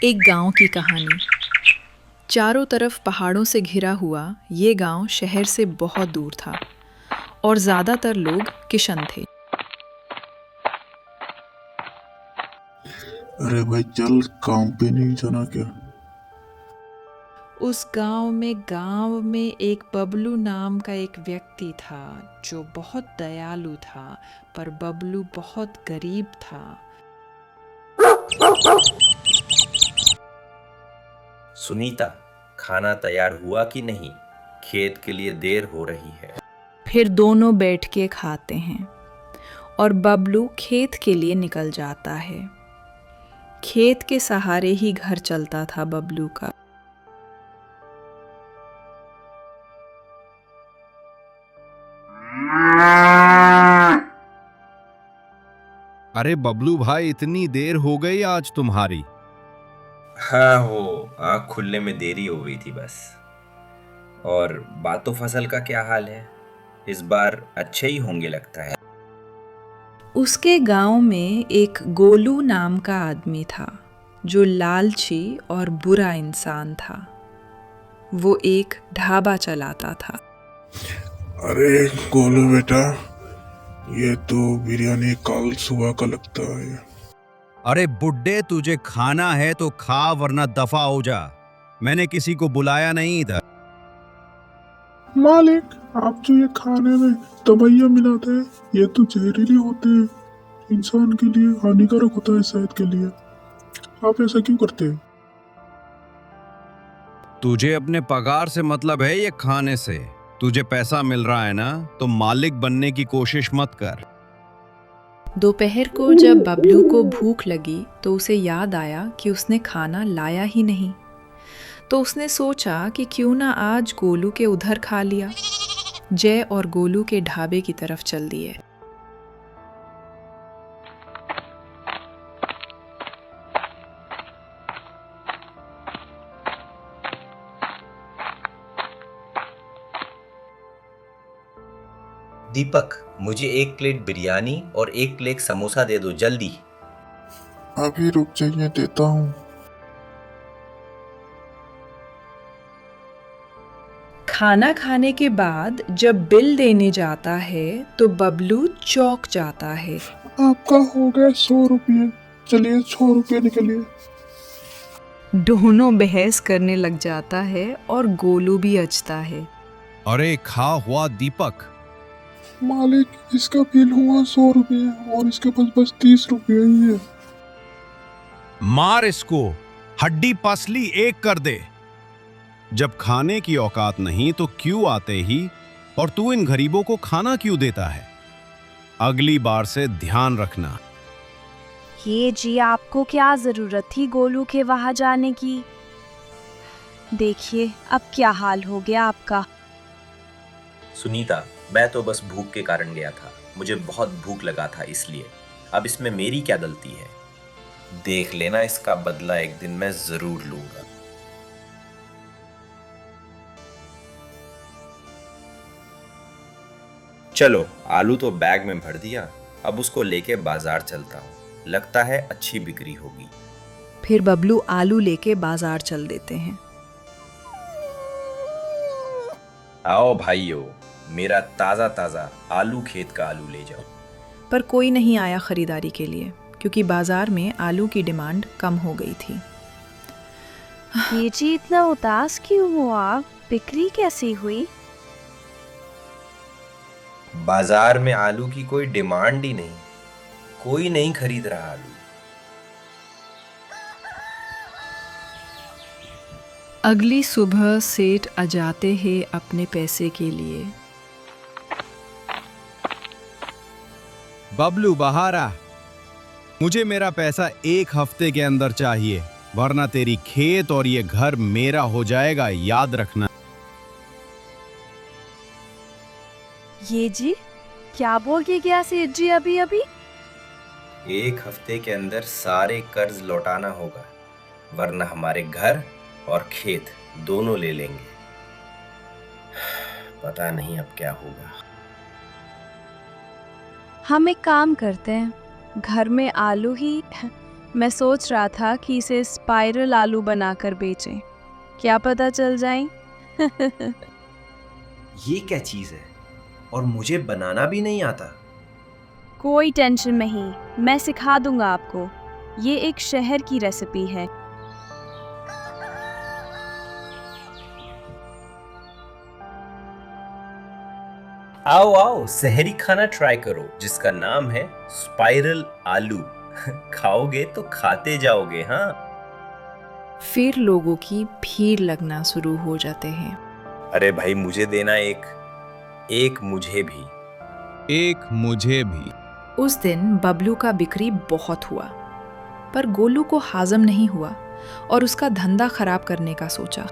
एक गांव की कहानी। चारों तरफ पहाड़ों से घिरा हुआ ये गांव शहर से बहुत दूर था और ज़्यादातर लोग किशन थे। अरे भाई चल, काम पे नहीं जाना क्या? उस गांव में एक बबलू नाम का एक व्यक्ति था जो बहुत दयालु था, पर बबलू बहुत गरीब था। सुनीता, खाना तैयार हुआ कि नहीं? खेत के लिए देर हो रही है। फिर दोनों बैठ के खाते हैं और बबलू खेत के लिए निकल जाता है। खेत के सहारे ही घर चलता था बबलू का। अरे बबलू भाई, इतनी देर हो गई आज तुम्हारी। हाँ, वो आँख खुलने में देरी हो गई थी बस। और बातों फसल का क्या हाल है? इस बार अच्छे ही होंगे लगता है। उसके गांव में एक गोलू नाम का आदमी था जो लालची और बुरा इंसान था। वो एक ढाबा चलाता था। अरे गोलू बेटा, ये तो बिरयानी कल सुबह का लगता है। अरे बुड्ढे, तुझे खाना है तो खा, वरना दफा हो जा। मैंने किसी को बुलाया नहीं इधर। मालिक, आप जो ये खाने में दवाइयाँ मिलाते हैं, ये तो जहरीले होते हैं, इंसान के लिए हानिकारक होता है, सेहत के लिए। आप ऐसा क्यों करते हैं? तुझे अपने पगार से मतलब है ये खाने से? तुझे पैसा मिल रहा है ना, तो मालिक बनने की कोशिश मत कर। दोपहर को जब बबलू को भूख लगी तो उसे याद आया कि उसने खाना लाया ही नहीं। तो उसने सोचा कि क्यों ना आज गोलू के उधर खा लिया। जय और गोलू के ढाबे की तरफ चल दिए। दीपक, मुझे 1 प्लेट बिरयानी और 1 प्लेट समोसा दे दो जल्दी। अभी रुक जाइए, देता हूँ। खाना खाने के बाद जब बिल देने जाता है तो बबलू चौंक जाता है। आपका हो गया 100 रुपये। चलिए 100 रुपये निकलिए। दोनों बहस करने लग जाता है और गोलू भी अचता है। अरे खा हुआ दीपक। मालिक, इसका बिल हुआ 100 रुपये और इसके पास बस 30 रुपये ही है। मार इसको, हड्डी पसली एक कर दे। जब खाने की औकात नहीं तो क्यों आते ही, और तू इन गरीबों को खाना क्यों देता है? अगली बार से ध्यान रखना। ये जी, आपको क्या जरूरत थी गोलू के वहां जाने की? देखिए अब क्या हाल हो गया आपका। सुनीता, मैं तो बस भूख के कारण गया था। मुझे बहुत भूख लगा था इसलिए। अब इसमें मेरी क्या गलती है? देख लेना, इसका बदला एक दिन मैं जरूर लूंगा। चलो, आलू तो बैग में भर दिया। अब उसको लेके बाजार चलता हूँ। लगता है अच्छी बिक्री होगी। फिर बबलू आलू लेके बाजार चल देते हैं। आओ भाइयों, मेरा ताजा ताजा आलू खेत का आलू ले जाओ। पर कोई नहीं आया खरीदारी के लिए क्योंकि बाजार में आलू की डिमांड कम हो गई थी। ये जी, इतना उदास क्यों हुआ आप? बिक्री कैसी हुई? बाजार में आलू की कोई डिमांड ही नहीं। कोई नहीं खरीद रहा आलू। अगली सुबह सेठ आ जाते हैं अपने पैसे के लिए। बबलू बाहर आ, मुझे मेरा पैसा 1 हफ्ते के अंदर चाहिए, वरना तेरी खेत और ये घर मेरा हो जाएगा, याद रखना। ये जी, क्या बोल के गया सेठ जी अभी अभी? 1 हफ्ते के अंदर सारे कर्ज लौटाना होगा, वरना हमारे घर और खेत दोनों ले लेंगे। पता नहीं अब क्या होगा। हम एक काम करते हैं, घर में आलू ही मैं सोच रहा था कि इसे स्पाइरल आलू बनाकर बेचें, क्या पता चल जाए। ये क्या चीज़ है? और मुझे बनाना भी नहीं आता। कोई टेंशन नहीं, मैं सिखा दूंगा आपको। ये एक शहर की रेसिपी है। आओ आओ, सहरी खाना ट्राई करो जिसका नाम है स्पाइरल आलू। खाओगे तो खाते जाओगे। हाँ, फिर लोगों की भीड़ लगना शुरू हो जाते हैं। अरे भाई मुझे देना एक मुझे भी। एक मुझे भी। उस दिन बबलू का बिक्री बहुत हुआ, पर गोलू को हाजम नहीं हुआ और उसका धंधा खराब करने का सोचा।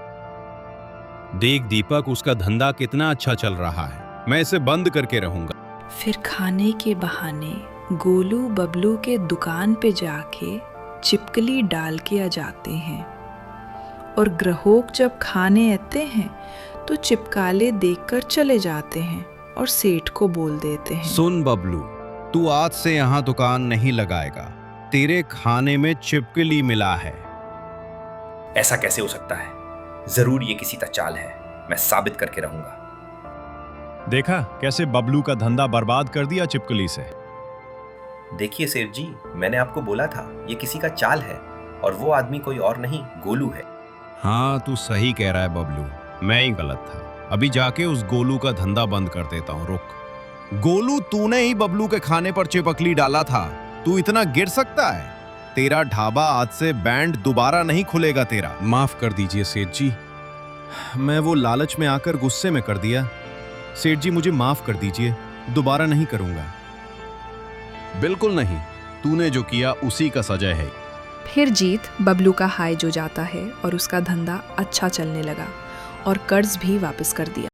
देख दीपक, उसका धंधा कितना अच्छा चल रहा है, मैं इसे बंद करके रहूंगा। फिर खाने के बहाने गोलू बबलू के दुकान पे जाके चिपकली डाल के आ जाते हैं, और ग्राहक जब खाने आते हैं तो चिपकाले देखकर चले जाते हैं और सेठ को बोल देते हैं, सुन बबलू, तू आज से यहाँ दुकान नहीं लगाएगा, तेरे खाने में चिपकली मिला है। ऐसा कैसे हो सकता है? जरूर ये किसी का चाल है, मैं साबित करके रहूंगा। देखा कैसे बबलू का धंधा बर्बाद कर दिया चिपकली से। देखिए सेठ जी, मैंने आपको बोला था ये किसी का चाल है, और वो आदमी कोई और नहीं गोलू है। हाँ, तू सही कह रहा है बबलू, मैं ही गलत था। अभी जाके उस गोलू का धंधा बंद कर देता हूँ, रुक। गोलू, तूने ही बबलू के खाने पर चिपकली डाला था, तू इतना गिर सकता है? तेरा ढाबा आज से बैंड दोबारा नहीं खुलेगा तेरा। माफ कर दीजिए सेठ जी, मैं वो लालच में आकर गुस्से में कर दिया। सेठ जी मुझे माफ कर दीजिए, दोबारा नहीं करूंगा। बिल्कुल नहीं, तूने जो किया उसी का सजा है। फिर जीत बबलू का हाय जो जाता है और उसका धंधा अच्छा चलने लगा और कर्ज भी वापस कर दिया।